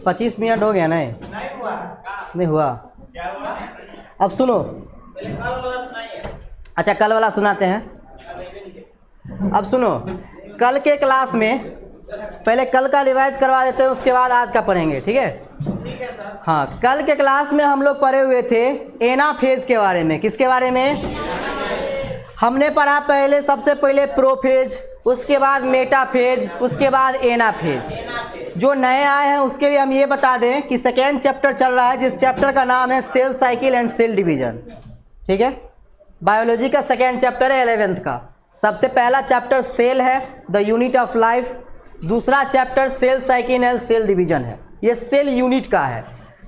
पच्चीस मिनट हो गया नहीं? नहीं हुआ। क्या हुआ? अब सुनो। अच्छा कल वाला सुनाते हैं। अब सुनो, कल के क्लास में पहले कल का रिवाइज करवा देते हैं, उसके बाद आज का पढ़ेंगे, ठीक है? ठीक है सर। हाँ, कल के क्लास में हम लोग पढ़े हुए थे एनाफेज के बारे में। किसके बारे में? हमने पढ़ा पहले, सबसे पहले प्रोफेज, उसके बाद मेटाफेज, उसके बाद एनाफेज। जो नए आए हैं उसके लिए हम ये बता दें कि सेकेंड चैप्टर चल रहा है, जिस चैप्टर का नाम है cell cycle and cell division, ठीक है? बायोलॉजी का सेकेंड चैप्टर है 11th का। सबसे पहला चैप्टर सेल है, द यूनिट ऑफ लाइफ। दूसरा chapter cell cycle and cell division है, ये सेल यूनिट का है।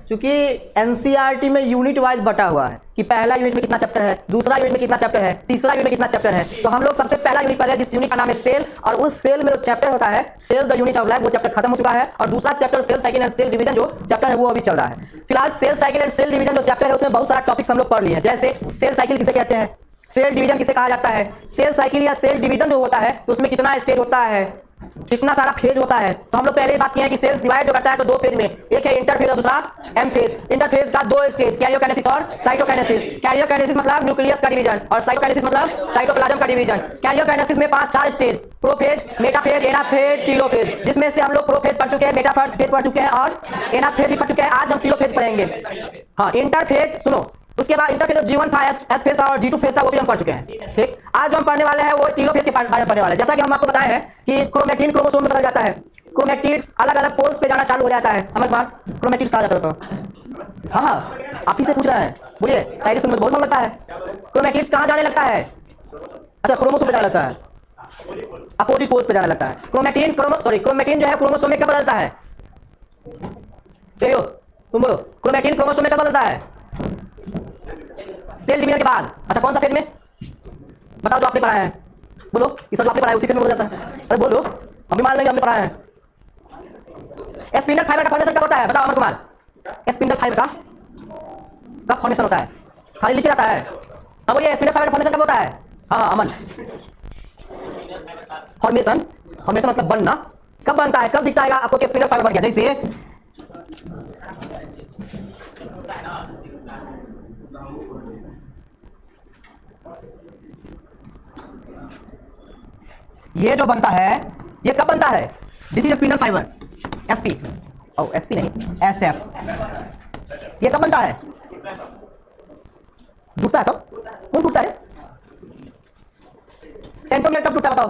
क्योंकि एनसीईआरटी में यूनिट वाइज बटा हुआ है कि पहला यूनिट में कितना चैप्टर है, दूसरा यूनिट में कितना चैप्टर है, तीसरा यूनिट में कितना चैप्टर है। तो हम लोग सबसे पहला यूनिट पढ़ रहे हैं जिस यूनिट का नाम है सेल, और उस सेल में जो चैप्टर होता है cell the unit of life, वो चैप्टर खत्म हो चुका है। और दूसरा chapter cell cycle and cell division जो चैप्टर है वो अभी चल रहा है। फिलहाल cell cycle and cell division जो चैप्टर है उसमें बहुत सारा टॉपिक्स हम लोग पढ़ लिए हैं, जैसे सेल साइकिल किसे कहते हैं, सेल डिवीजन किसे कहा जाता है, सेल साइकिल या सेल डिवीजन जो होता है तो उसमें कितना स्टेज होता है, कितना सारा फेज होता है। तो हम लोग पहले ही बात किए हैं कि सेल्स डिवाइड जो करता है तो दो फेज में, एक है इंटरफेज और दूसरा एम फेज। इंटरफेज का दो स्टेज, कैरियोकाइनेसिस और साइटोकाइनेसिस। कैरियोकाइनेसिस मतलब न्यूक्लियस का डिवीजन और साइटोकाइनेसिस मतलब साइटोप्लाज्म का डिवीजन। कैरियोकाइनेसिस में 5-4 stage, prophase, metaphase, anaphase, telophase, जिसमें से हम लोग प्रोफेज पढ़ चुके हैं, मेटाफेज पढ़ चुके हैं और एनाफेज भी पढ़ चुके हैं। आज हम टीलोफेज पढ़ेंगे। हाँ, इंटरफेज सुनो, उसके बाद इंटरफेज G1 था, एस फेज था और G2 फेज था, वो भी हम पढ़ चुके हैं। ठीक, आज जो हम पढ़ने वाले हैं वो टीलोफेज के बारे में पढ़ने वाले हैं। जैसा कि हम आपको बताए हैं कि क्रोमैटिन क्रोमोसोम में बदल जाता है, क्रोमैटिड्स अलग अलग पोल्स पे जाना चालू हो जाता है। हमारे बात क्रोमैटिड्स कहा जाता है। हाँ, आप ही से पूछ रहे हैं, बोलिए। शायरी सुनने में बहुत मन लगता है। क्रोमैटिड्स कहाँ जाने लगता है? अच्छा, क्रोमोसोम पे जाने लगता है, अपोजिट पोल्स पे जाने लगता है। क्रोमैटिन क्रोमैटिन जो है क्रोमोसोम में कब बदलता है? तुम बोलो, क्रोमैटिन क्रोमोसोम में कब बदलता है? सेल डिवीजन के बाद। अच्छा, कौन सा फेज में बताओ जो आपने पढ़ा है? बोलो, इस आपने पढ़ा है उसी फेज में बदल जाता है। अरे बोलो, हम भी मान लेंगे हमने पढ़ा है। स्पिंडल फाइबर का फॉर्मेशन कब होता है? बताओ अमर कुमार, स्पिंडल फाइबर का कब फॉर्मेशन होता है? खाली लिखे जाता है। हाँ बोलिए, स्पिंडल फाइबर का फॉर्मेशन कब होता है? हाँ अमन, फॉर्मेशन मतलब बनना। कब बनता है, कब दिखता है आपको कि स्पिंडल फाइबर बन गया? जैसे ये जो बनता है, ये कब बनता है? This is spindle fibre, SP. Oh SP नहीं, एसएफ। ये कब बनता है? टूटता है कब? कौन टूटता है? सेंट्रोमियर कब टूटता है बताओ?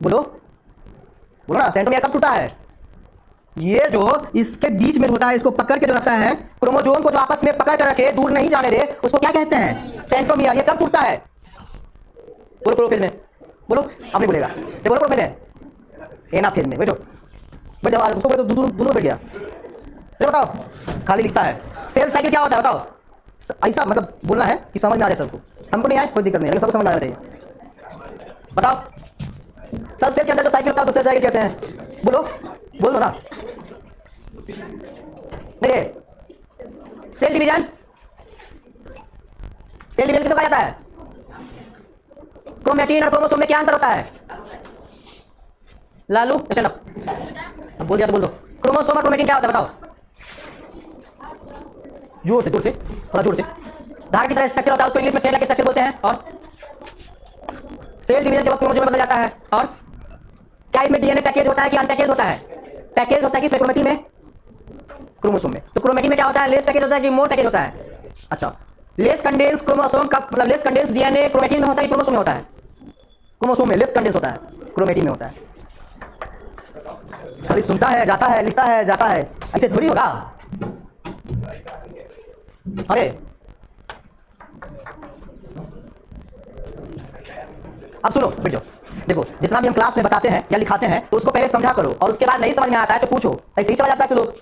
बोलो बोलो ना, सेंट्रोमियर कब टूटता है? ये जो इसके बीच में होता है, इसको पकड़ के जो रखता है, क्रोमोसोम को जो आपस में पकड़ कर रखे, दूर नहीं जाने दे, उसको क्या कहते हैं? सेंट्रोमियर। ये कब टूटता है? बोलो प्रोफेज में, बोलो, अब नहीं बोलेगा। बोलो प्रोफेज में, एनाफेज में। बैठो, बैठ जाओ, उसको बैठो, दोनों बैठ गया। ये बताओ, खाली लिखता है। सेल साइकिल क्या होता है बताओ? ऐसा मतलब बोलना है कि समझ में आ जाए सबको। हमको नहीं आए कोई दिक्कत नहीं, लेकिन सबको समझ में आना चाहिए। बताओ, सब सेल के अंदर जो साइकिल होता है उसको सेल साइकिल कहते हैं। बोलो, बोल दो ना। नहीं, सेल डिवीजन, सेल डिवीजन किसको कहा जाता है? क्रोमैटिन और क्रोमोसोम में क्या अंतर होता है? लालू स्टैंड अप, अब बोल दिया तो बोल दो। क्रोमोसोम और क्रोमैटिन क्या होता है बताओ? जोर से, थोड़ा जोर से। धागे की तरह स्ट्रक्चर होता है, उसको इंग्लिश में थ्रेड लाइक स्ट्रक्चर बोलते हैं। और सेल डिवीजन के वक्त क्रोमोसोम में बदल जाता है। और क्या इसमें डीएनए पैकेज होता है कि अनपैकेज होता है? पैकेज होता है किसमें? क्रोमैटिन में, क्रोमोसोम में। तो क्रोमैटिन में क्या होता है? लेस पैकेज होता है कि मोर पैकेज होता है? अच्छा, लेस कंडेंस क्रोमोसोम का मतलब लेस कंडेंस डीएनए क्रोमैटिन में होता है कि क्रोमोसोम में होता है? क्रोमोसोम में लेस कंडेंस होता है, क्रोमैटिन में होता है। खाली सुनता है, जाता है, लिखता है, जाता है, ऐसे थोड़ी होगा। अरे अब सुनो, बैठ जाओ। देखो, जितना भी हम क्लास में बताते हैं या लिखाते हैं तो उसको पहले समझा करो, और उसके बाद नहीं समझ में आता है तो पूछो। ऐसे ही चला जाता है कि लोग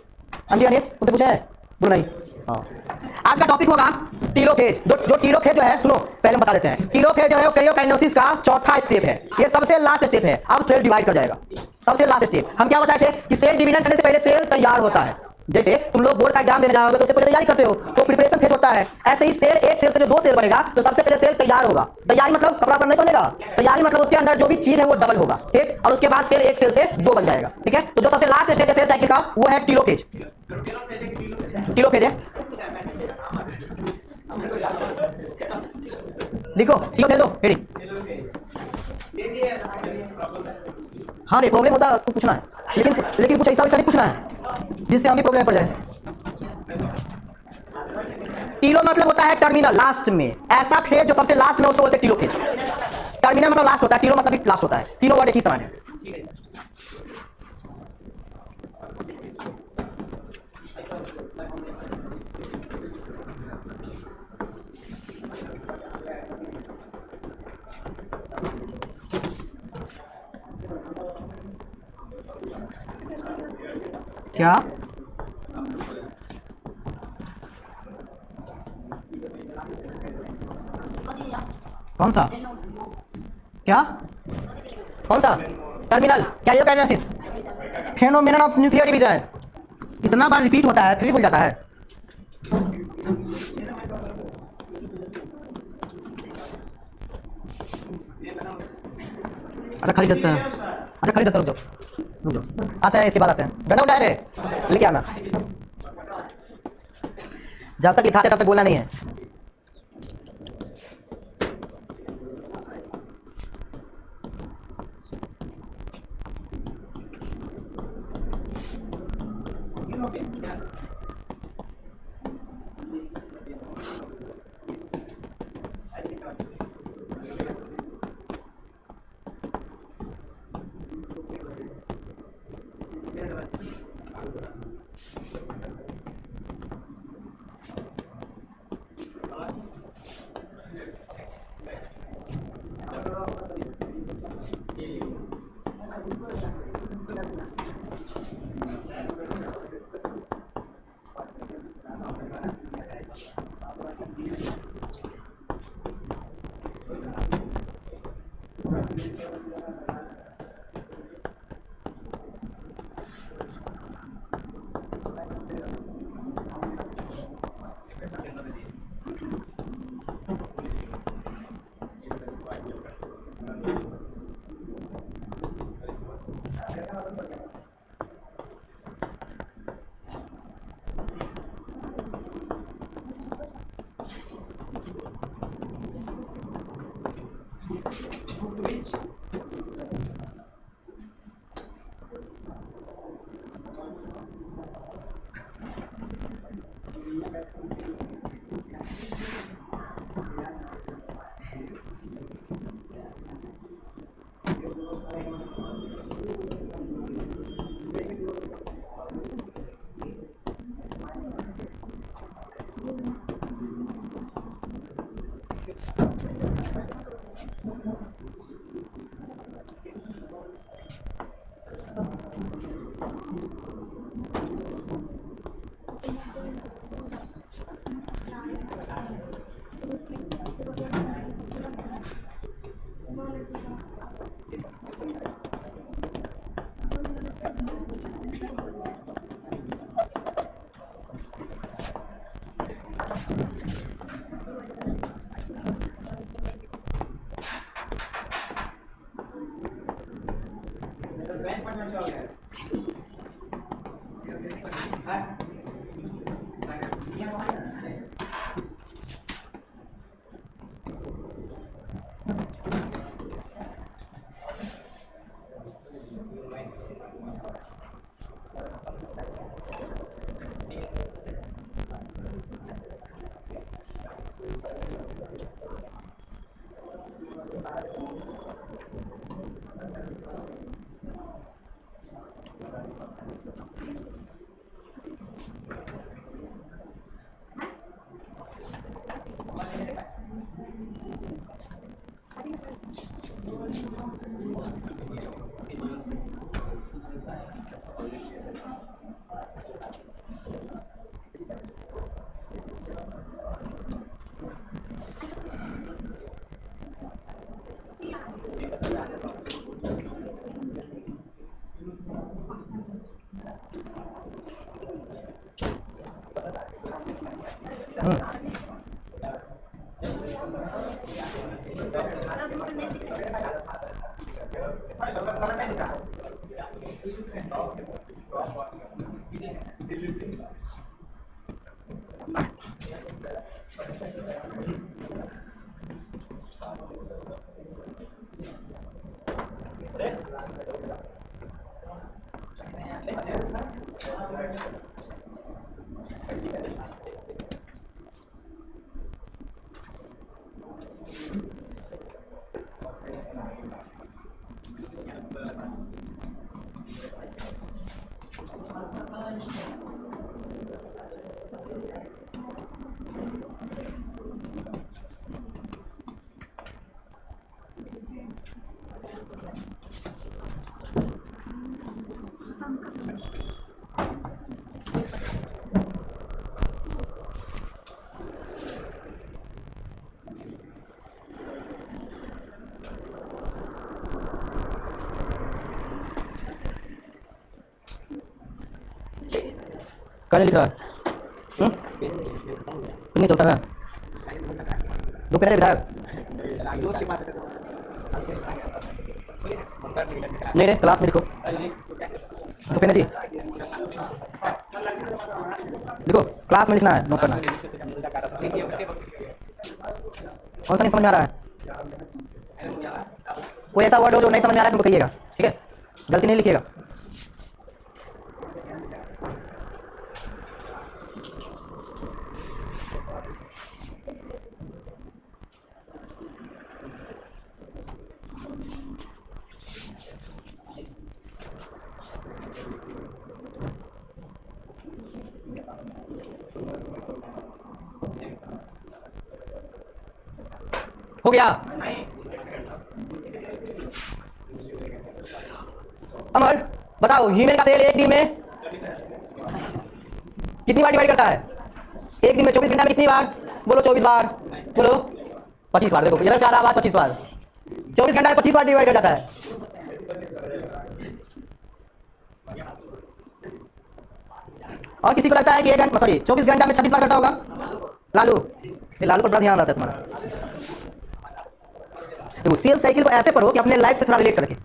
अंजी अनीस मुझसे पूछे है, बोलो नहीं। हाँ, आज का टॉपिक होगा टीलोफेज। जो टीलोफेज जो है, सुनो पहले हम बता देते हैं। टीलोफेज जो है कैरियोकाइनेसिस का चौथा स्टेप है, ये सबसे लास्ट स्टेप है। अब सेल डिवाइड कर जाएगा, सबसे लास्ट स्टेप हम क्या बताए थे कि सेल डिवीजन करने से पहले सेल तैयार होता है। जैसे तुम लोग बोर्ड का एग्जाम देने जाओगे तो उससे पहले तैयारी करते हो, तो प्रिपरेशन फेज होता है। ऐसे ही सेल, एक सेल से जो दो सेल बनेगा तो सबसे पहले सेल तैयार होगा। तैयारी मतलब कपड़ा पर नहीं बनेगा, तैयारी मतलब उसके अंदर जो भी चीज है वो डबल होगा, ठीक। और उसके बाद सेल एक सेल से दो बन जाएगा, ठीक है। तो जो सबसे लास्ट स्टेज है सेल साइकिल का वो है टीलोफेज। टीलोफेज है, लिखो टीलोफेज दो हेडिंग। हाँ रे प्रॉब्लम होता तो पूछना है, लेकिन कुछ ऐसा वैसा नहीं पूछना है जिससे हम भी प्रॉब्लम में पड़ जाए। टीलो मतलब होता है टर्मिनल, लास्ट में। ऐसा फेज जो सबसे लास्ट में उसको बोलते हैं टीलो फेज। टर्मिनल मतलब लास्ट होता है, टीलो मतलब भी लास्ट होता है। तीनों वर्ड एक ही समान है। क्या कौन सा, क्या कौन सा terminal, karyokinesis, phenomenon of nuclear division. इतना बार रिपीट होता है फिर भी भूल जाता है। अच्छा खरीद देते हैं, अच्छा खरीद देते, रुक जाओ रुक जाओ, आता है इसके बाद आते हैं। डंडा उठाए रे, लेके आना। जब तक लिखाते तब तक बोलना नहीं है। कहने लिखा नहीं चलता है दो पेन विधायक नहीं रे क्लास में लिखो तो पेन जी लिखो क्लास में लिखना है नोट करना कौन सा नहीं समझ में आ रहा है कोई ऐसा वर्ड हो जो नहीं समझ में आ रहा है तुमको कहिएगा ठीक है गलती नहीं लिखिएगा हो गया अमर बताओ हीमेल का सेल एक दिन में कितनी बार डिवाइड करता है एक दिन में 24 घंटा में कितनी बार बोलो 24 बार बोलो 25 बार देखो इधर से आ रहा बात 25 बार 24 घंटा में 25 बार डिवाइड कर जाता है और किसी को लगता है कि 24 घंटा में 26 बार करता होगा लालू लालू पर बड़ा ध्यान रहता है तुम्हारा तो सेल साइकिल को ऐसे पढ़ो कि अपने लाइफ से थोड़ा रिलेट करके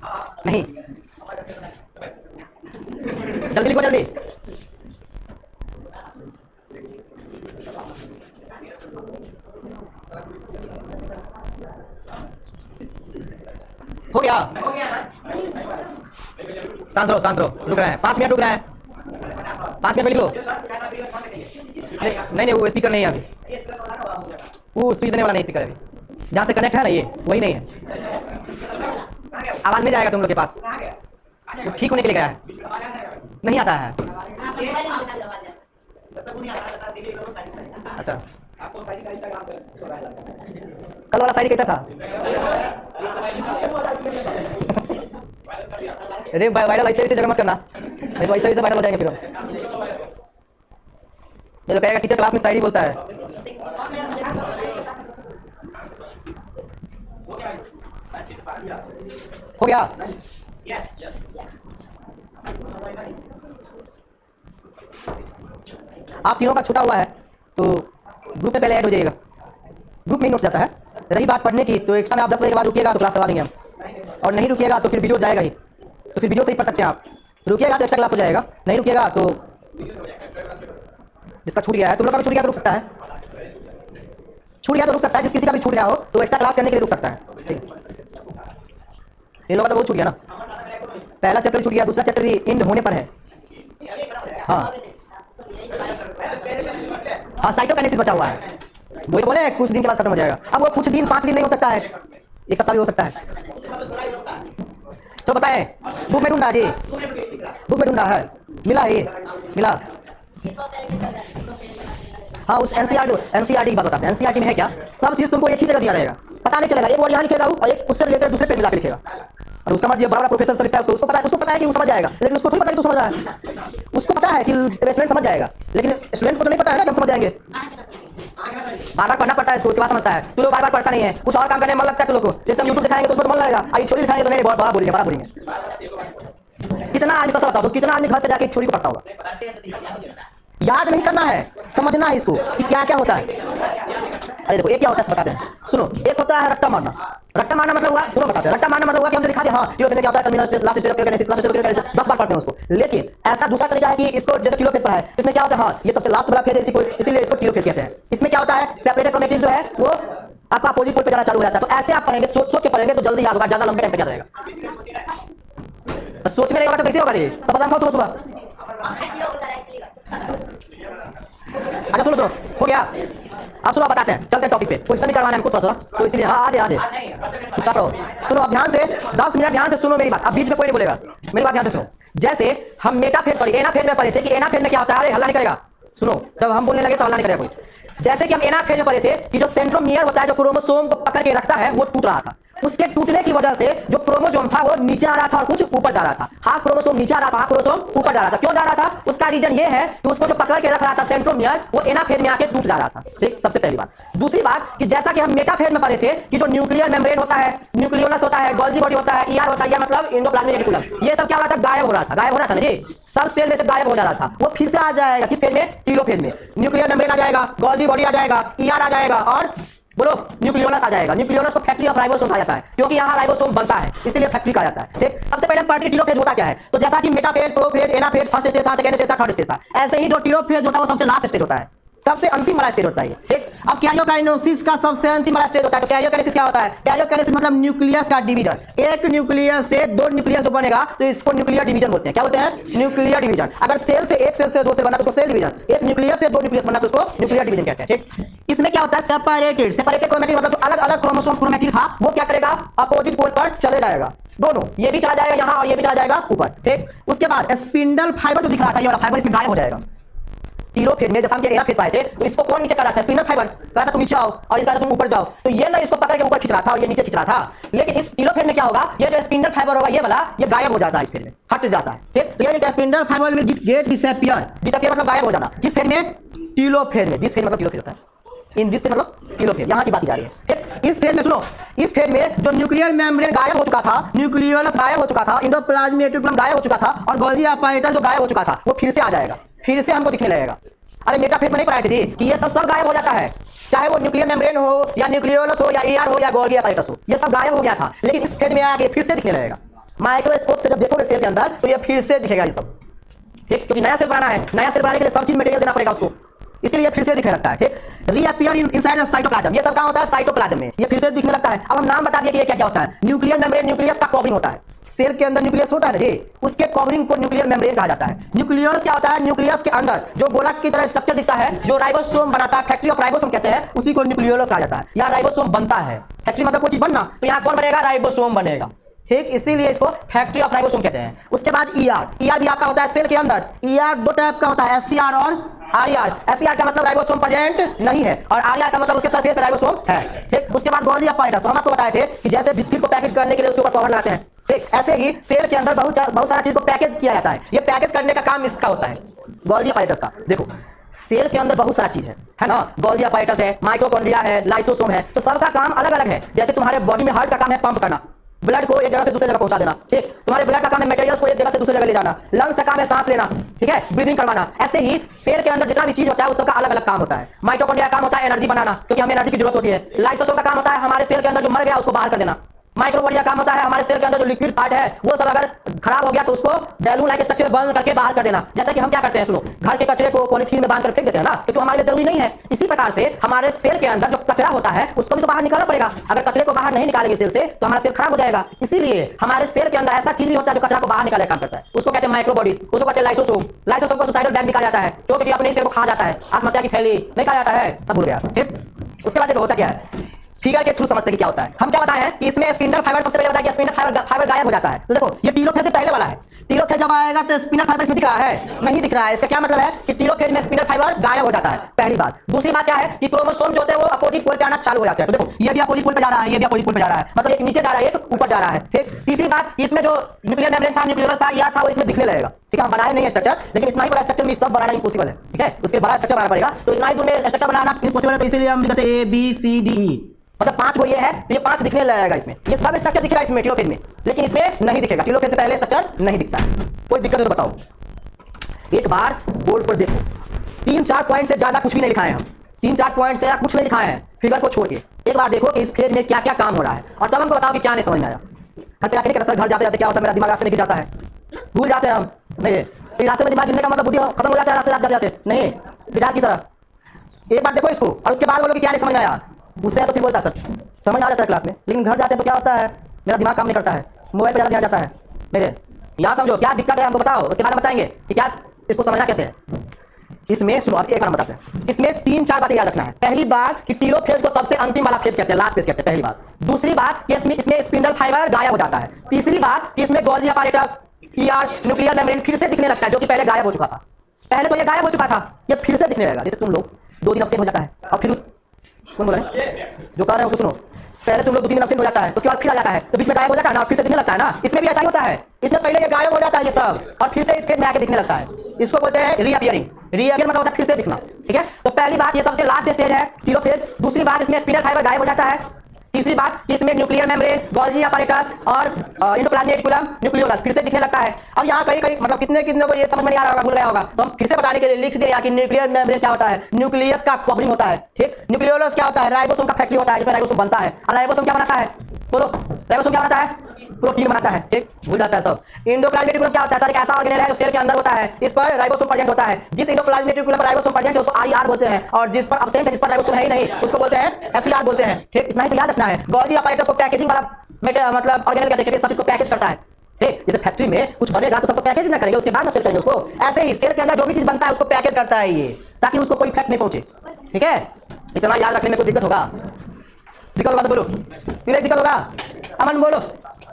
नहीं जल्दी लिखो जल्दी हो गया शांत रहो रुक रहे हैं 5 मिनट रुक रहे हैं 5 मिनट में लिख लो नहीं वो स्पीकर नहीं है अभी वो सुई देने वाला नहीं स्पीकर अभी जहाँ से कनेक्ट है ना ये वही नहीं है आवाज नहीं जाएगा तुम लोग के पास तो ठीक होने के लिए गया है नहीं आता है अच्छा कल वाला शायरी कैसा था अरे वायरल ऐसे जगह मत करना नहीं तो ऐसे वायरल हो जाएंगे फिर ये तो कहेगा टीचर क्लास में शायरी बोलता है हो गया आप तीनों का छूटा हुआ है तो ग्रुप में पहले ऐड हो जाइएगा ग्रुप में ही नोट्स जाता है रही बात पढ़ने की तो एक्स्ट्रा में आप 10 बजे के बाद रुकिएगा तो क्लास करवा देंगे हम और नहीं रुकिएगा तो फिर वीडियो जाएगा ही तो फिर वीडियो से ही पढ़ सकते हैं आप रुकिएगा तो एक्स्ट्रा क्लास हो जाएगा नहीं रुकिएगा तो जिसका छूट गया है तुम लोग का भी छूट गया तो रुक सकता है छूट गया तो रुक सकता है जिस किसी का भी छूट गया हो तो एक्स्ट्रा क्लास करने के लिए रुक सकता है इन लोगों का तो बहुत छूट गया ना पहला चैप्टर छूट गया दूसरा चैप्टर एंड होने पर है हाँ साइटोकाइनेसिस बचा हुआ है वही बोले कुछ दिन के बाद खत्म हो जाएगा अब वो कुछ दिन 5 दिन नहीं हो सकता है एक सप्ताह भी हो सकता है तो बताएं बुक में ढूंढा जी बुक में ढूंढा है मिला ये मिला हाँ उस एनसीईआरटी की बात बताते हैं एनसीईआरटी में है क्या सब चीज तुमको एक ही जगह दिया रहेगा पता नहीं चलेगा एक वर्ड यहाँ लिखेगा और एक उससे रिलेटेड दूसरे पेज मिला के लिखेगा और उसका मतलब बड़ा प्रोफेसर सब लिखता है उसको पता है कि वो समझ जाएगा लेकिन उसको थोड़ी पता है कि तू समझ रहा है उसको पता है कि स्टूडेंट समझ जाएगा लेकिन स्टूडेंट को तो नहीं पता है ना कि हम समझ जाएंगे बार बार पढ़ना पड़ता है इसको उसके बाद समझता है तू लोग बार बार पढ़ता नहीं है कुछ और काम करने में मन लगता है तुम लोग को जैसे हम यूट्यूब दिखाएंगे तो उसमें तो मन लगेगा आई छोरी दिखाएंगे तो नहीं बहुत बड़ा बोलेंगे कितना आदमी सच बताओ कितना आदमी घर पे जाके छोरी को पढ़ता होगा याद नहीं करना है, समझना है इसको कि क्या क्या होता है। अरे देखो एक क्या होता है बताते हैं, सुनो। एक होता है रट्टा मारना। रट्टा मारना मतलब हुआ, सुनो बताते हैं, रट्टा मारना मतलब हुआ कि हमने दिखा दिया हाँ किलो फेज क्या होता है, terminal space, last stage of kinesis, last stage of kinesis 10 बार पढ़ते हैं उसको। लेकिन ऐसा दूसरा तरीका है कि इसको जैसे किलो फेज पढ़ा है, इसमें क्या होता है, हाँ ये सबसे लास्ट वाला फेज है, इसीलिए इसको किलो फेज कहते हैं। इसमें क्या होता है, सेपरेटेड क्रोमैटिन जो है वो आपका अपोजिट पोल पे जाना चालू हो जाता है। तो ऐसे आप पढ़ेंगे, सोच सोच के पढ़ेंगे तो जल्दी याद होगा, ज्यादा लंबे टाइम पे याद रहेगा। सोच में नहीं होगा तो कैसे होगा ये, तो पता खाओ सुबह। अच्छा सुनो सुनो, हो गया। अब सुनो बताते हैं, चलते हैं टॉपिक पे। क्वेश्चन भी करवाना है हमको थोड़ा, तो इसलिए हाँ आज चुपचाप रहो। सुनो अब ध्यान से, 10 मिनट ध्यान से सुनो मेरी बात। अब बीच में कोई नहीं बोलेगा, मेरी बात ध्यान से सुनो। जैसे हम एना फेज में पढ़े थे कि एना फेज में क्या होता है, अरे हल्ला नहीं करेगा, सुनो जब हम बोलने लगे तो हल्ला नहीं करेगा कोई। जैसे कि हम एना फेज में पढ़े थे कि जो सेंट्रोमियर होता है, जो क्रोमोसोम को पकड़ के रखता है, वो टूट रहा था। उसके टूटने की वजह से जो क्रोमोसोम था वो नीचे आ रहा था और कुछ ऊपर जा रहा था। हाफ क्रोमोसोम नीचे आ रहा था, हाफ क्रोमोसोम ऊपर जा रहा था। क्यों जा रहा था, उसका रीजन ये है कि उसको जो पकड़ के रख रहा था सेंट्रोमियर, वो एना फेज में आके टूट जा रहा था। ठीक, सबसे पहली बात। दूसरी बात कि जैसा कि हम मेटा फेज में पढ़े थे कि जो न्यूक्लियर मेम्ब्रेन होता है, न्यूक्लियोलस होता है, गोल्जी बॉडी होता है, ईआर होता है, मतलब एंडोप्लाज्मिक रेटिकुलम, ये सब क्या हो रहा था, गायब हो रहा था। गायब हो रहा था ना जी, सब सेल में से गायब हो जा रहा था। वो फिर से आ जाएगा किस फेज में, टीलोफेज में। न्यूक्लियर मेम्ब्रेन आ जाएगा, गोल्जी बॉडी आ जाएगा, ईआर आ जाएगा और बोलो न्यूक्लियोलस आ जाएगा। न्यूक्लियोलस को फैक्ट्री ऑफ राइबोसोम कहा जाता है, क्योंकि यहाँ राइबोसोम बनता है, इसीलिए फैक्ट्री कहा जाता है। ठीक, सबसे पहले हम पार्टी टीलोफेज होता क्या है। तो जैसा कि metaphase, prophase, anaphase first stage था, सेकंड स्टेज था, थर्ड स्टेज था, ऐसे ही जो टीलोफेज होता है वो सबसे लास्ट स्टेज होता है, सबसे अंतिम वाला स्टेज होता है। ठीक, अब कैरियोकाइनेसिस का सबसे अंतिम वाला स्टेज होता है। तो कैरियोकाइनेसिस क्या होता है, कैरियोकाइनेसिस मतलब न्यूक्लियस का डिवीजन। एक न्यूक्लियस से 2 न्यूक्लियस जो बनेगा तो इसको न्यूक्लियर डिवीजन बोलते हैं। क्या बोलते हैं, न्यूक्लियर डिवीजन। अगर सेल से एक सेल से 2 सेल बना तो उसको सेल डिवीजन, एक न्यूक्लियस से 2 न्यूक्लियस बना तो उसको न्यूक्लियर डिवीजन कहते हैं। ठीक, इसमें क्या होता है, सेपरेटेड क्रोमैटिन मतलब जो अलग अलग क्रोमोसोम क्रोमैटिन था वो क्या करेगा, अपोजिट पोल पर चले जाएगा। दोनों, ये भी चला जाएगा यहाँ और ये भी चला जाएगा ऊपर। ठीक, उसके बाद स्पिंडल फाइबर जो दिख रहा था, ये वाला फाइबर इसमें गायब हो जाएगा। टीलोफेज में जैसे हम एना फेज पाए थे तो इसको कौन नीचे कर रहा था, स्पिंडल फाइबर कहा था तुम नीचे आओ और इसका तुम ऊपर जाओ। तो ये ना इसको पकड़ के ऊपर खींच रहा था और ये नीचे खींच रहा था। लेकिन इस टीलोफेज में क्या होगा, ये जो स्पिंडल फाइबर होगा ये वाला, ये गायब हो जाता है, इस फेज में हट जाता है। ठीक, तो ये spindle fibre will get disappear. Disappear मतलब गायब हो जाना। किस फेज में, टीलोफेज में। दिस फेज मतलब टीलोफेज होता है, इन दिस फेज मतलब टीलोफेज, यहाँ की बात की जा रही है। ठीक, इस फेज में सुनो, इस फेज में जो न्यूक्लियर मेम्ब्रेन गायब हो चुका था, न्यूक्लियोलस गायब हो चुका था, एंडोप्लाज्मिक रेटिकुलम गायब हो चुका था और गोल्जी apparatus जो गायब हो चुका था वो फिर से आ जाएगा, फिर से हमको दिखने लगेगा। अरे मेटाफेज में नहीं पढ़ाई थी कि ये सब गायब हो जाता है, चाहे वो न्यूक्लियर मेम्ब्रेन हो या न्यूक्लियोलस हो या ईआर हो या गोल्गी apparatus हो, ये सब गायब हो गया था। लेकिन इस फेज में आके फिर से दिखने लगेगा। माइक्रोस्कोप से जब देखोगे सेल के अंदर तो ये फिर से दिखेगा ये सब। ठीक, क्योंकि नया सेल बनाना है, नया सेल बनाने के लिए सब चीज मटेरियल देना पड़ेगा उसको, इसलिए फिर से दिखने लगता है। ठीक, रीअपीयर इनसाइड द साइटोप्लाज्म, ये सब कहां होता है, साइटोप्लाज्म में, ये फिर से दिखने लगता है। अब हम नाम बता दिए कि ये क्या क्या होता है। न्यूक्लियर मेम्ब्रेन न्यूक्लियस का कवरिंग होता है, सेल के अंदर न्यूक्लियस होता है ना जी, उसके कवरिंग को न्यूक्लियर मेम्ब्रेन कहा जाता है। न्यूक्लियस क्या होता है, न्यूक्लियस के अंदर जो गोलक की तरह स्ट्रक्चर दिखता है, जो राइबोसोम बनाता है, फैक्ट्री ऑफ राइबोसोम कहते हैं, उसी को न्यूक्लियोलस कहा जाता है। यहाँ राइबोसोम बनता है, फैक्ट्री मतलब कोई चीज बनना, तो यहाँ कौन बनेगा, राइबोसोम बनेगा। ठीक, इसीलिए इसको फैक्ट्री ऑफ राइबोसोम कहते हैं। उसके बाद ईआर, ईआर भी आपका होता है सेल के अंदर। ईआर 2 टाइप का होता है, एससीआर और आरईआर। एससीआर का मतलब राइबोसोम प्रेजेंट नहीं है और आरईआर का मतलब उसके सरफेस पे राइबोसोम है। ठीक, उसके बाद गोल्जी apparatus, तो हम आपको बताए थे कि जैसे बिस्किट को पैकेट करने के लिए उसके ऊपर कवर लगाते हैं, ठीक, ऐसे ही सेल के अंदर बहुत सारा चीज को पैकेज किया जाता है। ये पैकेज करने का काम इसका होता है, गोल्जी apparatus का। देखो सेल के अंदर बहुत सारा चीज है ना, गोल्जी apparatus है, माइटोकॉन्ड्रिया है, लाइसोसोम है, तो सबका काम अलग अलग है। जैसे तुम्हारे बॉडी में हार्ट का काम है पंप करना, ब्लड को एक जगह से दूसरी जगह पहुंचा देना। ठीक, तुम्हारे ब्लड का काम है मटेरियल्स को एक जगह से दूसरी जगह ले जाना। लंग्स का काम है सांस लेना, ठीक है, ब्रीदिंग करवाना। ऐसे ही सेल के अंदर जितना भी चीज होता है उस सबका अलग अलग काम होता है। माइटोकॉन्ड्रिया का काम होता है एनर्जी बनाना, क्योंकि हमें एनर्जी की जरूरत होती है। लाइसोसोम का काम होता है हमारे सेल के अंदर जो मर गया उसको बाहर कर देना। माइक्रोबॉडिया काम होता है हमारे सेल के अंदर जो लिक्विड पार्ट है वो सब अगर खराब हो गया तो उसको बैलून लाइक स्ट्रक्चर बंद करके बाहर कर देना। जैसा कि हम क्या करते हैं, सुनो, घर के कचरे को पॉलीथीन में बांध कर फेंक देते हैं ना, क्योंकि हमारे लिए जरूरी नहीं है। इसी प्रकार से हमारे सेल के अंदर जो कचरा होता है उसको भी तो बाहर निकालना पड़ेगा। अगर कचरे को बाहर नहीं निकालेंगे सेल से तो हमारा सेल खराब हो जाएगा। इसीलिए हमारे सेल के अंदर ऐसा चीज भी होता है जो कचरा को बाहर निकालने का काम करता है, उसको कहते हैं माइक्रोबॉडीज, उसको कहते हैं लाइसोसोम। लाइसोसोम को सुसाइडल बैग भी कहा जाता है, क्योंकि अपने सेल को खा जाता है। आत्महत्या की थैली नहीं कहा जाता है, सब भूल गया। ठीक, उसके बाद देखो होता क्या है, फिगर के थ्रू समझते हैं कि क्या होता है। हम क्या बताए हैं कि इसमें स्पिंडल फाइबर सबसे पहले बताया कि स्पिंडल फाइबर गायब हो जाता है। तो देखो ये टीलोफेज से पहले वाला है, टीलोफेज जब आएगा तो स्पिंडल फाइबर इसमें दिख रहा है, नहीं दिख रहा है। इसका क्या मतलब है कि टीलोफेज में स्पिंडल फाइबर गायब हो जाता है, पहली बात। दूसरी बात क्या है कि क्रोमोसोम जो होते हैं वो अपोजिट पोल पे आना चालू हो जाते हैं। तो देखो ये भी अपोजिट पोल पे जा रहा है, ये भी अपोजिट पोल पे जा रहा है, मतलब एक नीचे जा रहा है एक ऊपर जा रहा है। ठीक, तीसरी बात इसमें जो न्यूक्लियर मेम्ब्रेन था, न्यूक्लियोलस था, ईआर था, वो इसमें दिखने लगेगा। ठीक है, हम बनाए नहीं है स्ट्रक्चर, लेकिन इतना ही बड़ा स्ट्रक्चर में सब बनाना इम्पॉसिबल है। ठीक है, उसके बड़ा स्ट्रक्चर बनाना पड़ेगा, तो इतना ही दूर में स्ट्रक्चर बनाना इम्पॉसिबल है। तो इसीलिए हम कहते हैं ABCDE, मतलब 5 को ये है तो ये 5 दिखने लगेगा इसमें। ये सब स्ट्रक्चर दिख रहा है इसमें टीलोफेज में, लेकिन इसमें नहीं दिखेगा। टीलोफेज से पहले स्ट्रक्चर नहीं दिखता है। कोई दिक्कत है तो बताओ। एक बार बोर्ड पर देखो, 3-4 पॉइंट से ज्यादा कुछ भी नहीं लिखाए हम, 3-4 पॉइंट से ज्यादा कुछ नहीं लिखाए हैं फिगर को छोड़ के। एक बार देखो कि इस फेज में क्या क्या काम हो रहा है और तब हमको बताओ कि क्या नहीं समझ में आया। घर पे आके नहीं, सर घर जाते जाते क्या होता है, मेरा दिमाग रास्ते में गिर जाता है, भूल जाते हैं हम। नहीं, रास्ते में दिमाग गिरने का मतलब बुद्धि खत्म हो जाता है रास्ते जाते जाते, नहीं मिजाज की तरह। एक बार देखो इसको और उसके बाद बोलो कि क्या नहीं समझ में आया। पूछते हैं तो फिर बोलता है सर समझ आ जाता है क्लास में, लेकिन घर जाते हैं तो क्या होता है, मेरा दिमाग काम नहीं करता है, मोबाइल पर ज़्यादा ध्यान जाता है मेरे। यहाँ समझो क्या दिक्कत है हमको बताओ, उसके बाद हम बताएंगे कि क्या इसको समझना कैसे है। इसमें सुनो, एक बार बताते हैं। इसमें 3-4 बातें याद रखना है। पहली बात कि टेलोफेज को सबसे अंतिम वाला फेज कहते हैं, लास्ट फेज कहते हैं, पहली बात। दूसरी बात कि इसमें स्पिंडल फाइबर गायब हो जाता है। तीसरी बात कि इसमें गोल्गी apparatus न्यूक्लियर मेम्ब्रेन फिर से दिखने लगता है, जो कि पहले गायब हो चुका था। पहले तो ये गायब हो चुका था, ये फिर से दिखने लगेगा। जैसे तुम लोग 2 दिन अपसेंट हो जाता है और फिर उस कौन बोल रहे हैं जो कह रहे हैं उसको सुनो। पहले तुम लोग 2 दिन अपसेंट हो जाता है, उसके बाद फिर आ जाता है, तो बीच में गायब हो जाता है ना, फिर से दिखने लगता है ना। इसमें भी ऐसा ही होता है, इसमें पहले ये गायब हो जाता है ये सब और फिर से इस फेज में आके दिखने लगता है। इसको बोलते हैं रीअपियरिंग। रीअपियर मतलब होता है फिर से दिखना, ठीक है। तो पहली बात ये सबसे लास्ट स्टेज है टेलोफेज। दूसरी बात इसमें स्पिंडल फाइबर गायब हो जाता है। तीसरी बात कि इसमें न्यूक्लियर मेम्ब्रेन, गोल्गी apparatus और एंडोप्लाज्मिक रेटिकुलम न्यूक्लियोलस फिर से दिखने लगता है। अब यहाँ कहीं मतलब कितने को ये समझ में नहीं आ रहा होगा, भूल गया होगा, तो हम फिर से बताने के लिए लिख दिया कि न्यूक्लियर मेम्ब्रेन क्या होता है, न्यूक्लियस का कवरिंग होता है, ठीक। न्यूक्लियोलस क्या होता है, राइबोसोम का फैक्ट्री होता है, इसमें राइबोसोम बनता है। और राइबोसोम क्या बनाता है, बोलो राइबोसोम क्या बनाता है, प्रोटीन बनाता है, ठीक, भूल जाता है सब। एंडोप्लाज्मिक रेटिकुलम क्या होता है, सर एक ऐसा ऑर्गेनेल है जो सेल के अंदर होता है, इस पर राइबोसोम प्रेजेंट होता है। जिस एंडोप्लाज्मिक रेटिकुलम पर राइबोसोम प्रेजेंट है उसको आईआर बोलते हैं, और जिस पर अब्सेंट है, जिस पर राइबोसोम है ही नहीं, उसको बोलते हैं एसईआर बोलते हैं, ठीक। इतना ही तो याद रखना है। गोल्गी apparatus को पैकेजिंग वाला मतलब ऑर्गेनेल कहते हैं, सब चीज को पैकेज करता है, ठीक। जैसे फैक्ट्री में कुछ बनेगा तो सबको पैकेज ना करेंगे, उसके बाद ना सेल करेंगे उसको, ऐसे ही सेल के अंदर जो भी चीज बनता है उसको पैकेज करता है ये, ताकि उसको कोई इफेक्ट नहीं पहुंचे, ठीक है। इतना याद रखने में कोई दिक्कत होगा, दिक्कत होगा तो बोलो, फिर एक दिक्कत होगा। अमन बोलो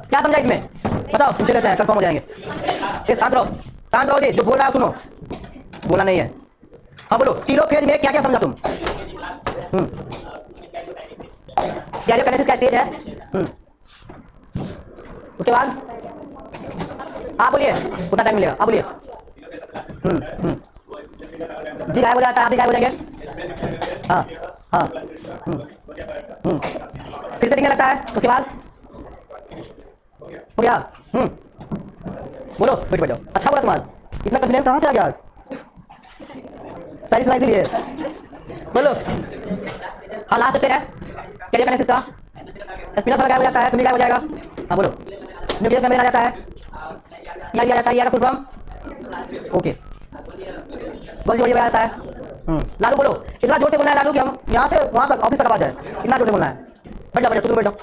क्या समझा इसमें, बताओ, पूछे लेते हैं कंफर्म हो जाएंगे। ये शांत रहो जी, जो बोल रहा है सुनो, बोला नहीं है। हाँ बोलो, टेलोफेज में क्या क्या समझा तुम? कैरियोकाइनेसिस का स्टेज है। उसके बाद आप बोलिए, उतना टाइम मिलेगा, आप बोलिए। जी गायब हो जाता है, आप भी गायब हो जाएंगे। हाँ हाँ, फिर से दिखने लगता है। उसके बाद हो गया। बोलो, बैठ जाओ। अच्छा बोला तुम्हारा, इतना कॉन्फिडेंस कहाँ से आ गया? सारी सुनाई इसीलिए। बोलो। हाँ लास्ट स्टेज है कैरियोकाइनेसिस का, स्पिनल फाइबर गायब हो जाता है, तुम भी गायब हो जाएगा। हाँ बोलो, न्यूक्लियस मेम्ब्रेन आ जाता है, ये आ जाता है, ये का फुल फॉर्म, ओके, गोल्गी जोड़ी आ जाता है। लालू बोलो, इतना जोर से बोलना है लालू कि हम यहाँ से वहाँ तक ऑफिस तक आवाज जाए, इतना जोर से बोलना है। बैठ जाओ तुम बैठ जाओ।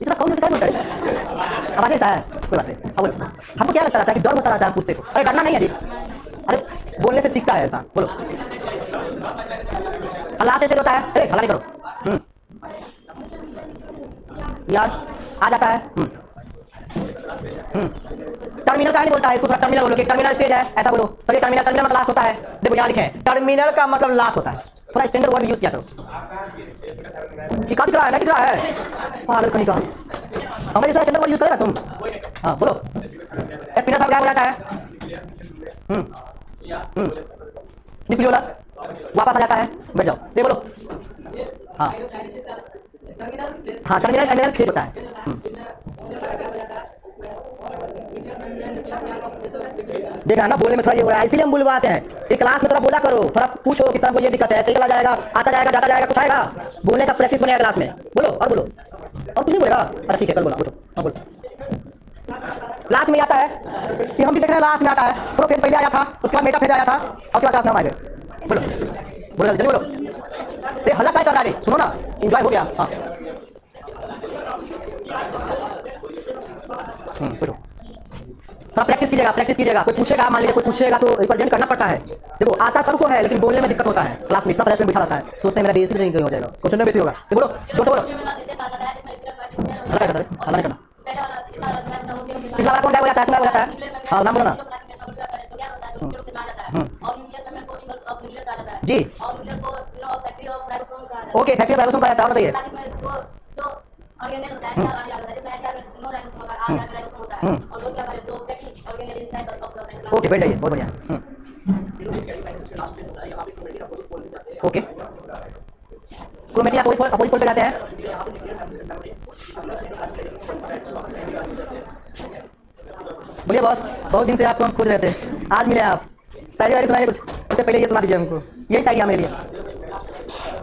इतना कौन से बोलता है, आवाज ऐसा है, कोई बात नहीं। अब बोलो, हमको क्या लगता है कि डर होता रहता है पूछते को, अरे डरना नहीं है जी, अरे बोलने से सीखता है इंसान। बोलो, लास्ट स्टेज होता है, अरे हल्ला नहीं करो, यार आ जाता है। टर्मिनल का नहीं बोलता है, इसको थोड़ा टर्मिनल बोलो कि टर्मिनल स्टेज है, ऐसा बोलो सभी। टर्मिनल मतलब लास्ट होता है, देखो यहाँ लिखे हैं टर्मिनल का मतलब लास्ट होता है, थोड़ा स्टैंडर्ड वर्ड यूज किया करो। कि क्या दिख रहा है, नहीं दिख रहा है, पागल कहीं का, हमारे जैसा स्टैंडर्ड वर्ड यूज करेगा तुम। हाँ बोलो, स्पिनल फाइबर गायब हो जाता है, न्यूक्लियोलस वापस आ जाता है, बैठ जाओ, ये बोलो। हाँ हाँ, टर्मिनल फेज होता है। देखा ना, बोलने में थोड़ा ये हो रहा है, इसीलिए हम बुलवाते हैं। एक क्लास में थोड़ा बोला करो, थोड़ा पूछो कि सर को ये दिक्कत है, ऐसे चला जाएगा, आता जाएगा, जाता जाएगा, कुछ आएगा, बोलने का प्रैक्टिस बनेगा क्लास में। बोलो और बोलो, और कुछ नहीं बोलेगा, अच्छा ठीक है, कल बोला, बोलो हाँ बोलो। लास्ट में आता है कि हम भी देख रहे हैं, लास्ट में आता है प्रो फेज पहले आया था, उसके बाद मेटा फेज आया था, और उसके बाद क्लास में हम आ गए। बोलो बोलो जल्दी बोलो, ये हल्ला क्या कर रहा है, सुनो ना, एंजॉय हो गया। हाँ बोलो, थोड़ा प्रैक्टिस कीजिएगा, कोई पूछेगा, मान लीजिए कोई पूछेगा तो रिप्रेजेंट करना पड़ता है। देखो आता सबको है, लेकिन बोलने में दिक्कत होता है। क्लास में इतना सारा स्टूडेंट बैठा रहता है, सोचते हैं मेरा बेइज्जती नहीं हो जाएगा, क्वेश्चन में बेइज्जती होगा। तो बोलो जोर से बोलो, हल्ला नहीं करना। पिछला वाला कौन गायब हो जाता है, तुम गायब हो जाता है। हाँ नाम बोलो ना जी। ओके, फैक्ट्री राइबोसोम का आता है, बताइए। ओके बैठ जाइए, बहुत बढ़िया। ओके, क्रोमेटिन अपोजिट पोल पे जाते हैं। बोलिए बॉस, बहुत दिन से आपको हम खोज रहे थे, आज मिले आप, शायरी वायरी सुनाइए कुछ। उससे पहले ये सुना दीजिए हमको, यही शायरी है मेरे लिए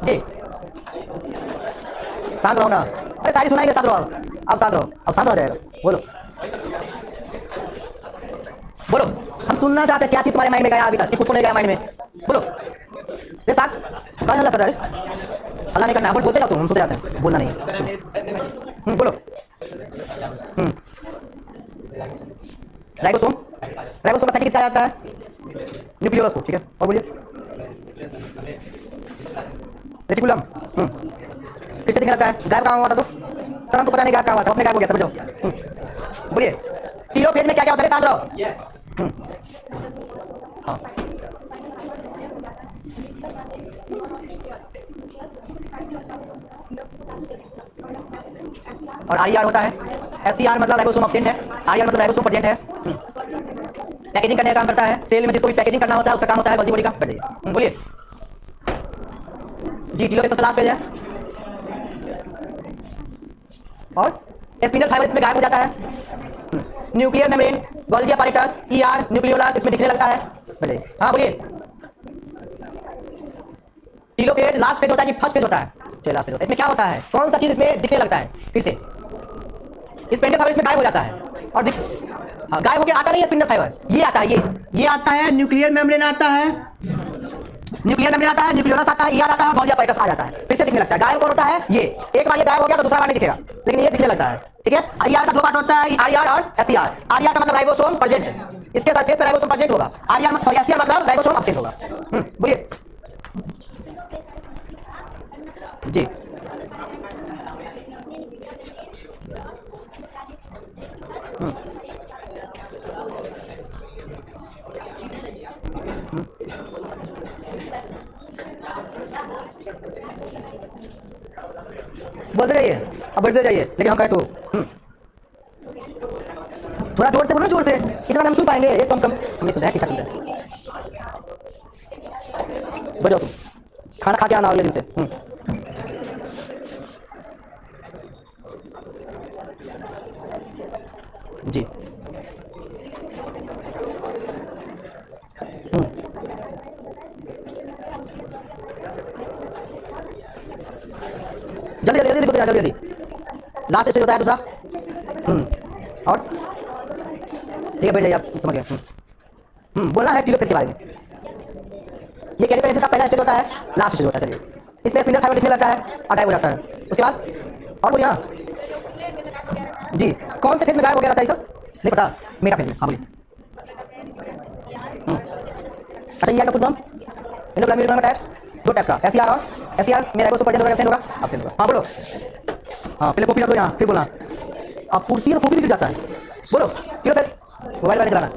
जी। शांत रहो ना, अरे शायरी सुनाएंगे, शांत रहो अब शांत रहो, अब शांत हो जाएगा। बोलो बोलो, हम सुनना चाहते हैं क्या चीज़ तुम्हारे माइंड में गया अभी तक कि कुछ नहीं गया माइंड में। बोलो ये साथ कहाँ हल्ला कर रहा है? हल्ला नहीं करना, बोलते जाओ तुम, हम सुनते जाते हैं, बोलना नहीं। बोलो राइबोसोम, राइबोसोम का किसका आता है? न्यूक्लियोलस को, ठीक है। और बोलिए रेटिकुलम, किससे दिखने लगता है? गायब कहाँ हुआ था? तो सर हमको पता नहीं गायब कहाँ हुआ था, अपने गायब हो गया था। जाओ बोलिए टीलोफेज में क्या क्या होता है? शांत रहो। हाँ और आर होता है, SCR मतलब राइबोसोम एब्सेंट है, आर मतलब राइबोसोम प्रेजेंट है। पैकेजिंग करने का काम करता है, सेल में जिसको भी पैकेजिंग करना होता है उसका काम होता है गोल्जी बॉडी का। बोलिए जी टीलोफेज सबसे लास्ट पेज है। और स्पिंडल फाइबर इसमें गायब हो जाता है। Nuclear membrane, Golgi apparatus, ER, nucleolus इसमें दिखने लगता है। हाँ बोलिए टीलोफेज लास्ट पेज होता है कि फर्स्ट पेज होता है? चलिए लास्ट पेज होता है। इसमें क्या होता है, कौन सा चीज इसमें दिखने लगता है? फिर से स्पिंडल फाइबर इसमें गायब हो जाता है और गायब होकर आता नहीं है स्पिंडल फाइबर, ये आता है, ये आता है न्यूक्लियर मेम्ब्रेन आता है, न्यूक्लियर मेम्ब्रेन आता है, न्यूक्लियोलस आता है, ER आता है, गोल्जी अपैरेटस आ जाता है। फिर से दिखने लगता है। गायब कौन होता है? ये एक बार ये गायब हो गया तो दूसरा बार नहीं दिखेगा, लेकिन ये दिखने लगता है, ठीक है। ER का दो पार्ट होता है, RR और SCR। RR का मतलब राइबोसोम प्रेजेंट है, इसके सरफेस पे राइबोसोम प्रेजेंट होगा। SCR मतलब राइबोसोम एब्सेंट होगा। बोलिए जी बोलते रहिए, अब बढ़ते जाइए, लेकिन हम कहें तो थोड़ा जोर से बोलो, जोर से, इतना हम सुन पाएंगे। एक कम कम हम नहीं सुनते हैं, ठीक है सुनते हैं। बजाओ तुम, खाना खा के आना अगले दिन से। जी जल्दी जल्दी जल्दी जल्दी जल्दी। लास्ट स्टेज होता है दूसरा। और ठीक है बैठ जाइए, आप समझ गए। बोलना है टीलोफेज के बारे में। ये कैलिपर से पहला स्टेज होता है, लास्ट स्टेज होता है। चलिए इसमें स्पिंडल फाइबर दिखने लगता है और गायब हो जाता है। उसके बाद और बोलिए जी कौन से फेज में गायब हो गया रहता है? सब नहीं पता, मेरा फेज में। हाँ बोलिए। अच्छा ER का फुल फॉर्म एंडोप्लाज्मिक टाइप्स, दो टाइप्स का, SCR और SCR में राइबोसोम प्रेजेंट होगा, एब्सेंट होगा, एब्सेंट होगा। हाँ बोलो। हाँ पहले कॉपी रख लो यहाँ, फिर बोलना। आप पूर्ति तो कॉपी भी गिर जाता है। बोलो टीलोफेज, मोबाइल वाले चलाना,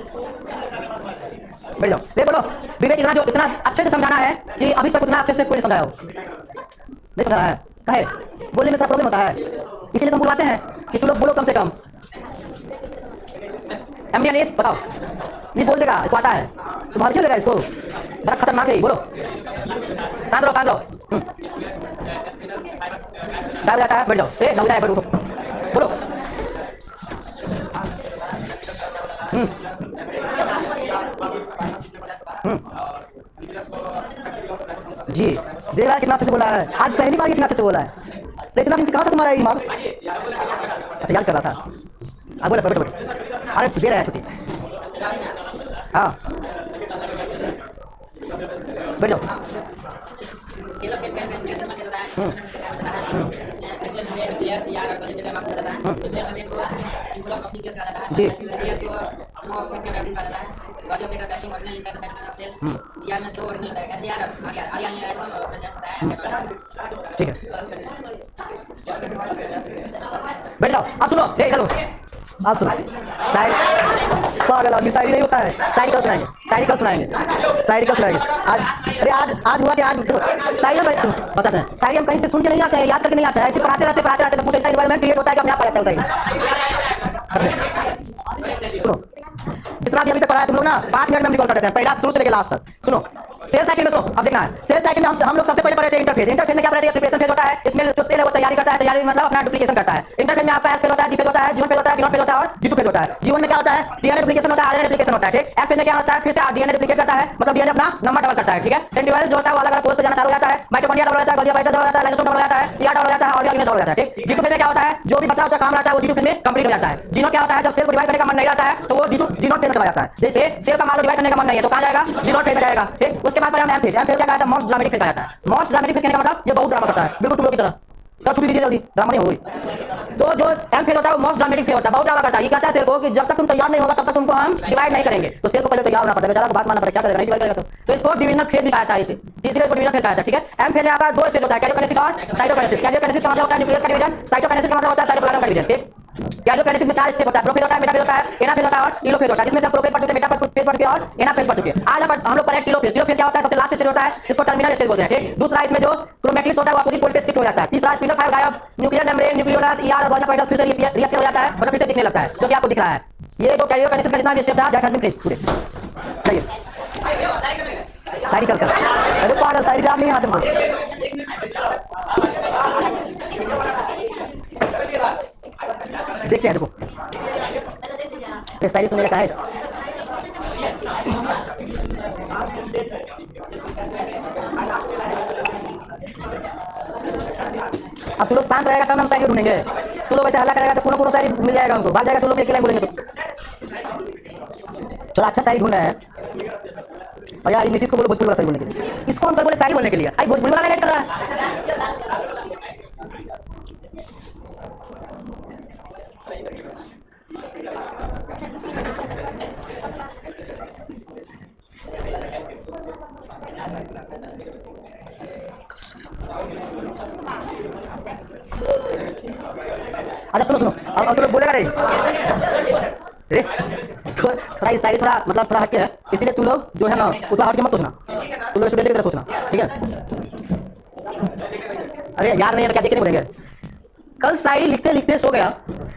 बैठ जाओ। ले बोलो विवेक, इतना जो इतना अच्छे से समझाना है कि अभी तक उतना अच्छे से कोई नहीं समझाया हो, नहीं समझाया है, कहे बोलने में थोड़ा प्रॉब्लम होता है, इसीलिए तुम बुलवाते हैं कि तुम लोग बोलो कम से कम। MD अनीस बताओ, नहीं बोल देगा, इसको आता है, तुम्हारा क्यों लेगा इसको, बड़ा खतरनाक है। बोलो शांत रहो, शांत रहो। गायब जाता है, बैठ जाओ। ए नौ जाए, बैठो बोलो। जी देख रहा है कितना अच्छे से बोला है, आज पहली बार इतना अच्छे से बोला है। तो इतना दिन से कहा था तुम्हारा दिमाग? अच्छा याद कर रहा था। अब बोले बैठो बैठो, अरे दे रहा है छुट्टी। हाँ बैठ जाओ। जी ठीक है बैठ जाओ। आप सुनो, चलो आप सुनो। पागल आदमी, शायरी नहीं होता है। शायरी कब सुनाएंगे, शायरी कब सुनाएंगे, शायरी कब सुनाएंगे? आज अरे आज हुआ कि आज शायरी हम बताते हैं। शायरी हम कहीं से सुन के नहीं आते हैं, याद करके नहीं आते हैं, ऐसे पढ़ाते रहते तो कुछ ऐसा एनवायरनमेंट क्रिएट होता है कि अपने आप पढ़ाते हैं। शायरी सुनो जितना भी अभी तक पढ़ा है तुम लोग ना 5 मिनट में हम रिकॉल कर देते हैं, पहला शुरू से लेकर लास्ट तक। सुनो सेल साइकिल में सुनो, अब देखना है सेल साइकिल में हम लोग सबसे पहले पढ़े थे इंटरफेज। इंटरफेज में क्या पढ़े थे? प्रिपरेशन फेज होता है, इसमें जो सेल है वो तैयारी करता है, तैयारी मतलब अपना डुप्लीकेशन करता है। इंटरफेज में आपका एस फेज होता है, जी फेज होता है, जीवन फेज होता है, गिनोट फेज होता है और जी2 फेज होता है। जीवन में क्या होता है? डीएनए डुप्लीकेशन होता है, आरएनए डुप्लीकेशन होता है, ठीक। एस फेज में क्या होता है? फिर से डीएनए डुप्लीकेट करता है, मतलब डीएनए अपना नंबर डबल करता है, ठीक है। सेंट्रीओल्स जो होता है वो अलग-अलग पोस्ट पे जाना चालू हो जाता है, माइटोकॉन्ड्रिया डबल हो जाता है, गोल्गी फाइबर डबल हो जाता है, लाइसोसोम डबल हो जाता है, टीआर डबल हो जाता है और डीएनए डबल हो जाता है, ठीक। जी2 फेज में क्या होता है? जो भी बचा हुआ काम रहता है वो जी2 फेज में कंप्लीट हो जाता है। जीनोट क्या होता है? जब सेल को डिवाइड करने का मन नहीं रहता है तो वो जीनोट फेज में चला जाता है। जैसे सेल का मान लो डिवाइड करने का मन नहीं है तो कहां जाएगा? जीनोट फेज में जाएगा, ठीक। उसके बाद हम एम फेज क्या कहता है? मोस्ट ड्रामेटिक फेज आता है। मोस्ट ड्रामेटिक फेज कहने का मतलब ये बहुत ड्रामा करता है, बिल्कुल तुम लोग की तरह। सब छुट्टी दीजिए जल्दी, ड्रामा नहीं होगी। तो जो एम फेज होता है वो मोस्ट ड्रामेटिक फेज होता है, बहुत ड्रामा करता है। ये कहता है सेल को कि जब तक तुम तैयार नहीं होगा तब तक तुमको हम डिवाइड नहीं करेंगे। तो सेल को पहले तैयार होना पड़ता है, बेचारा को बात मानना पड़ता है, क्या करेगा? नहीं डिवाइड करेगा तो इसको डिविजनल फेज भी कहा जाता है, इसे इसलिए इसको डिविजनल फेज कहा जाता है, ठीक है। एम फेज में आपका दो स्टेज होता है, कैरियोकाइनेसिस और साइटोकाइनेसिस। कैरियोकाइनेसिस का मतलब होता है न्यूक्लियस का डिवीजन, साइटोकाइनेसिस का मतलब होता है साइटोप्लाज्म का डिवीजन, ठीक। कैरियोकाइनेसिस में 4 स्टेप होता है, प्रोफेज होता है, मेटाफेज होता है, एनाफेज होता है और टेलोफेज होता है। इसमें से प्रोफेज पढ़ चुके, मेटाफेज पढ़ चुके और एनाफेज पढ़ चुके। आज हम लोग पढ़े टेलोफेज। टेलोफेज क्या होता है? सबसे लास्ट स्टेज होता है, इसको टर्मिनल स्टेज बोलते हैं, ठीक। दूसरा इसमें जो क्रोमैटिस होता है वो अपोजिट पोल पे शिफ्ट हो जाता है। तीसरा स्पिंडल फाइबर गायब, न्यूक्लियर मेम्ब्रेन, न्यूक्लियोलस, ईआर और गोल्गी फाइबर फिर से रिएक्ट हो जाता है, मतलब फिर से दिखने लगता है, जो कि आपको दिख रहा है। ये जो कैरियोकाइनेसिस का जितना भी स्टेप था दैट हैज बीन फिनिश्ड पूरे। चलिए साइड कर अरे पागल साइड आप नहीं हाथ में देखते हैं, देखो ये साइड सुनने का है। अब तुम लोग शांत रहेगा तब हम साइड ढूंढेंगे। तुम लोग ऐसे हल्ला करेगा तो कोनो साइड मिल जाएगा हमको, भाग जाएगा तुम लोग अकेले बोलेंगे तो। थोड़ा अच्छा साइड ढूंढ रहा है और यार नीतीश को बोलो भोजपुरी वाला साइड बोलने के लिए, इसको हम बोले साइड बोलने के लिए। आई भोजपुरी वाला लेट कर रहा है। अच्छा सुनो अब तुम लोग बोलेगा नहीं, थोड़ा इस साइड थोड़ा मतलब थोड़ा हटके है, इसीलिए तुम लोग जो है ना उतना हट के मत सोचना, तुम लोग स्टूडेंट की तरह सोचना, ठीक है। अरे यार नहीं है तो क्या देख के नहीं बोलेंगे। कल शायरी लिखते लिखते सो गया,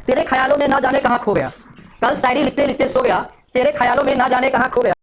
तेरे ख्यालों में ना जाने कहाँ खो गया। कल शायरी लिखते लिखते सो गया, तेरे ख्यालों में ना जाने कहाँ खो गया।